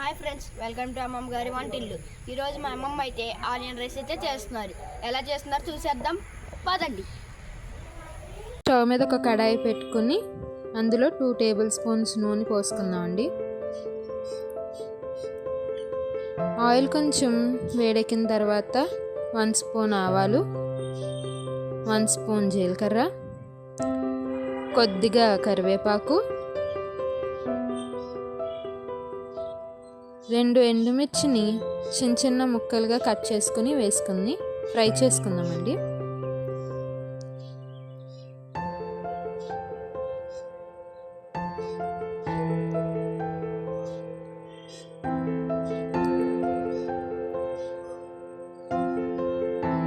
Hi friends, welcome to అమ్మమ్మ గారి వంటిల్లు. ఈరోజు మా అమ్మమ్మ అయితే ఆనియన్ రైస్ అయితే చేస్తున్నారు. ఎలా చేస్తున్నారు చూసేద్దాం పదండి. స్టవ్ మీద ఒక కడాయి పెట్టుకుని అందులో 2 టేబుల్ స్పూన్స్ నూనె పోసుకుందామండి. ఆయిల్ కొంచెం వేడెక్కిన తర్వాత 1 స్పూన్ ఆవాలు, 1 స్పూన్ జీలకర్ర, కొద్దిగా కరివేపాకు, 2 ఎండుమిర్చిని చిన్న చిన్న ముక్కలుగా కట్ చేసుకుని వేసుకుని ఫ్రై చేసుకుందామండి.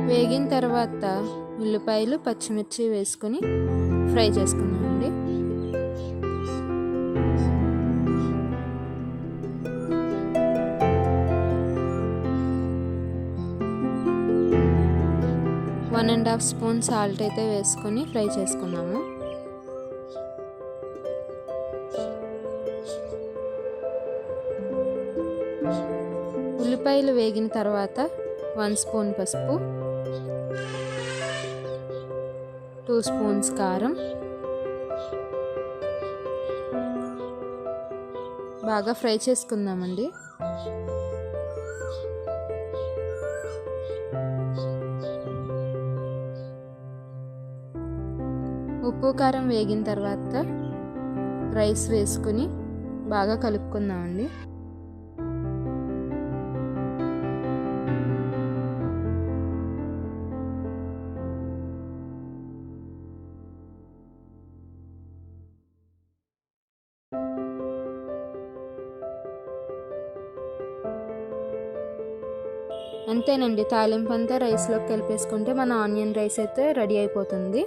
వేగిన తర్వాత ఉల్లిపాయలు, పచ్చిమిర్చి వేసుకుని ఫ్రై చేసుకుందామండి. One and half spoon salt అయితే వేసుకొని ఫ్రై చేసుకున్నాము. ఉల్లిపాయలు వేగిన తర్వాత 1 స్పూన్ పసుపు, 2 స్పూన్స్ కారం, బాగా ఫ్రై చేసుకుందామండి. ఉప్పు కారం వేగిన తర్వాత రైస్ వేసుకుని బాగా కలుపుకుందామండి. అంతేనండి, తాలింపు అంతా రైస్లోకి కలిపేసుకుంటే మన ఆనియన్ రైస్ అయితే రెడీ అయిపోతుంది.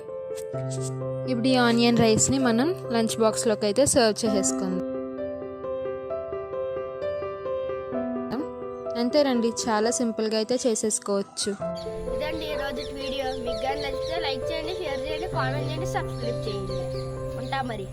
ఇప్పుడు ఈ ఆనియన్ రైస్ని మనం లంచ్ బాక్స్లోకి అయితే సర్వ్ చేసేసుకుందాం. అంతేనండి, చాలా సింపుల్గా అయితే చేసేసుకోవచ్చు. ఇదండి ఈరోజు వీడియో. మీకు కానీ నచ్చితే లైక్ చేయండి, షేర్ చేయండి, కామెంట్ చేయండి, సబ్స్క్రైబ్ చేయండి. ఉంటా మరి.